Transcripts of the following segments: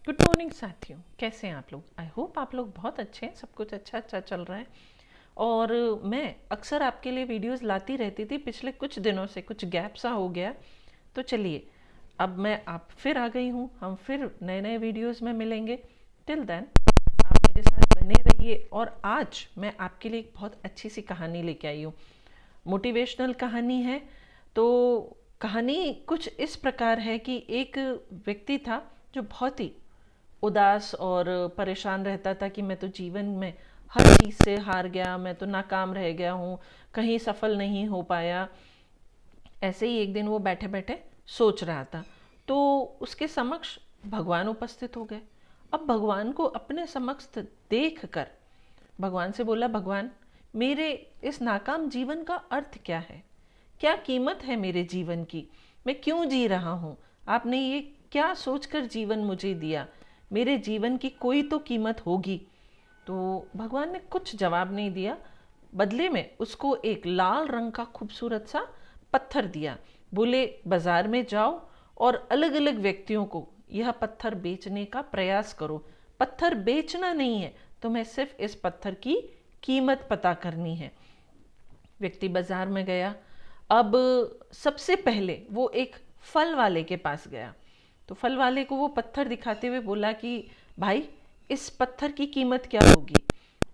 Good morning साथियों, कैसे हैं आप लोग। आई होप आप लोग बहुत अच्छे हैं, सब कुछ अच्छा अच्छा चल रहा है। और मैं अक्सर आपके लिए वीडियोस लाती रहती थी, पिछले कुछ दिनों से कुछ गैप सा हो गया। तो चलिए, अब मैं आप फिर आ गई हूँ, हम फिर नए नए वीडियोस में मिलेंगे। टिल देन आप मेरे साथ बने रहिए। और आज मैं आपके लिए एक बहुत अच्छी सी कहानी लेके आई हूँ, मोटिवेशनल कहानी है। तो कहानी कुछ इस प्रकार है कि एक व्यक्ति था जो बहुत ही उदास और परेशान रहता था कि मैं तो जीवन में हर चीज़ से हार गया, मैं तो नाकाम रह गया हूँ, कहीं सफल नहीं हो पाया। ऐसे ही एक दिन वो बैठे बैठे सोच रहा था, तो उसके समक्ष भगवान उपस्थित हो गए। अब भगवान को अपने समक्ष देख कर भगवान से बोला, भगवान, मेरे इस नाकाम जीवन का अर्थ क्या है? क्या कीमत है मेरे जीवन की? मैं क्यों जी रहा हूँ? आपने ये क्या सोचकर जीवन मुझे दिया? मेरे जीवन की कोई तो कीमत होगी। तो भगवान ने कुछ जवाब नहीं दिया, बदले में उसको एक लाल रंग का खूबसूरत सा पत्थर दिया। बोले, बाजार में जाओ और अलग अलग व्यक्तियों को यह पत्थर बेचने का प्रयास करो। पत्थर बेचना नहीं है, तुम्हें सिर्फ इस पत्थर की कीमत पता करनी है। व्यक्ति बाजार में गया। अब सबसे पहले वो एक फल वाले के पास गया। तो फल वाले को वो पत्थर दिखाते हुए बोला कि भाई, इस पत्थर की कीमत क्या होगी?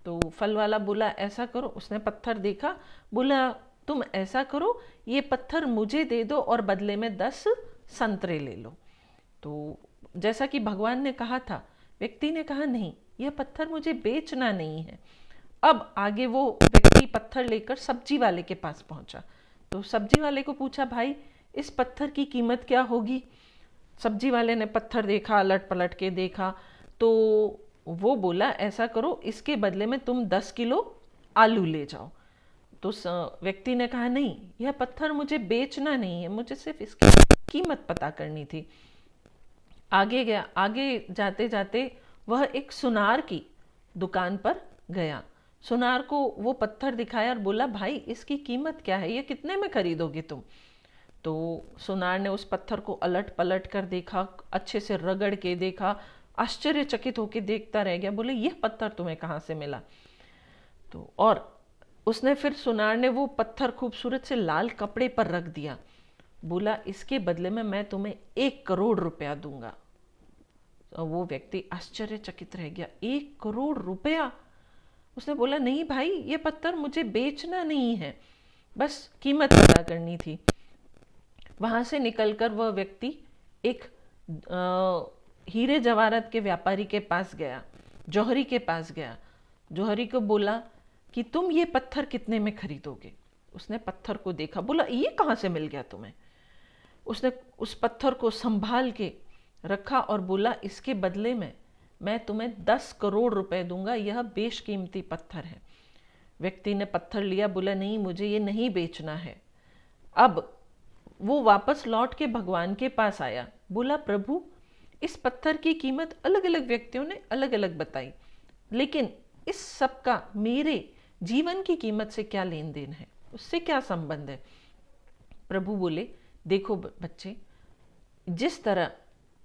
तो फल वाला बोला, ऐसा करो। उसने पत्थर देखा, बोला, तुम ऐसा करो, ये पत्थर मुझे दे दो और बदले में 10 संतरे ले लो। तो जैसा कि भगवान ने कहा था, व्यक्ति ने कहा, नहीं, यह पत्थर मुझे बेचना नहीं है। अब आगे वो व्यक्ति पत्थर लेकर सब्जी वाले के पास पहुंचा। तो सब्जी वाले को पूछा, भाई, इस पत्थर की कीमत क्या होगी? सब्जी वाले ने पत्थर देखा, अलट पलट के देखा, तो वो बोला, ऐसा करो, इसके बदले में तुम 10 किलो आलू ले जाओ। तो व्यक्ति ने कहा, नहीं, यह पत्थर मुझे बेचना नहीं है, मुझे सिर्फ इसकी कीमत पता करनी थी। आगे गया। आगे जाते जाते वह एक सुनार की दुकान पर गया। सुनार को वो पत्थर दिखाया और बोला, भाई, इसकी कीमत क्या है? ये कितने में खरीदोगे तुम? तो सुनार ने उस पत्थर को अलट पलट कर देखा, अच्छे से रगड़ के देखा, आश्चर्यचकित होकर देखता रह गया। बोले, यह पत्थर तुम्हें कहाँ से मिला? तो और उसने फिर सुनार ने वो पत्थर खूबसूरत से लाल कपड़े पर रख दिया। बोला, इसके बदले में मैं तुम्हें 1 करोड़ रुपया दूंगा। तो वो व्यक्ति आश्चर्यचकित रह गया, 1 करोड़ रुपया? उसने बोला, नहीं भाई, ये पत्थर मुझे बेचना नहीं है, बस कीमत पता करनी थी। वहां से निकलकर वह व्यक्ति एक हीरे जवाहरात के व्यापारी के पास गया, जौहरी के पास गया। जौहरी को बोला कि तुम ये पत्थर कितने में खरीदोगे? उसने पत्थर को देखा, बोला, ये कहाँ से मिल गया तुम्हें? उसने उस पत्थर को संभाल के रखा और बोला, इसके बदले में मैं तुम्हें 10 करोड़ रुपए दूंगा, यह बेशकीमती पत्थर है। व्यक्ति ने पत्थर लिया, बोला, नहीं, मुझे ये नहीं बेचना है। अब वो वापस लौट के भगवान के पास आया। बोला, प्रभु, इस पत्थर की कीमत अलग अलग व्यक्तियों ने अलग अलग बताई, लेकिन इस सब का मेरे जीवन की कीमत से क्या लेन देन है? उससे क्या संबंध है? प्रभु बोले, देखो बच्चे, जिस तरह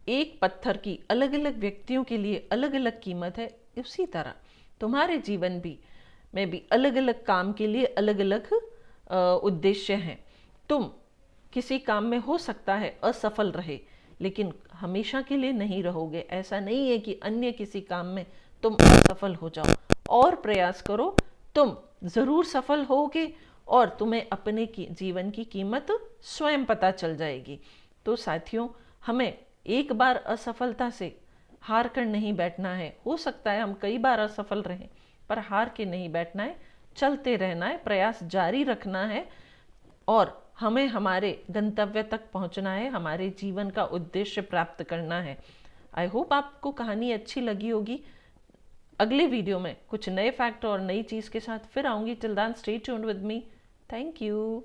एक पत्थर की अलग अलग व्यक्तियों के लिए अलग अलग कीमत है, उसी तरह तुम्हारे जीवन भी में भी अलग अलग काम के लिए अलग अलग उद्देश्य हैं। तुम किसी काम में हो सकता है असफल रहे, लेकिन हमेशा के लिए नहीं रहोगे। ऐसा नहीं है कि अन्य किसी काम में तुम असफल हो जाओ, और प्रयास करो, तुम जरूर सफल होगे और तुम्हें अपने जीवन की कीमत स्वयं पता चल जाएगी। तो साथियों, हमें एक बार असफलता से हार कर नहीं बैठना है। हो सकता है हम कई बार असफल रहें, पर हार के नहीं बैठना है, चलते रहना है, प्रयास जारी रखना है और हमें हमारे गंतव्य तक पहुंचना है, हमारे जीवन का उद्देश्य प्राप्त करना है। आई होप आपको कहानी अच्छी लगी होगी। अगले वीडियो में कुछ नए फैक्ट और नई चीज़ के साथ फिर आऊंगी। Till then stay tuned with me. Thank you.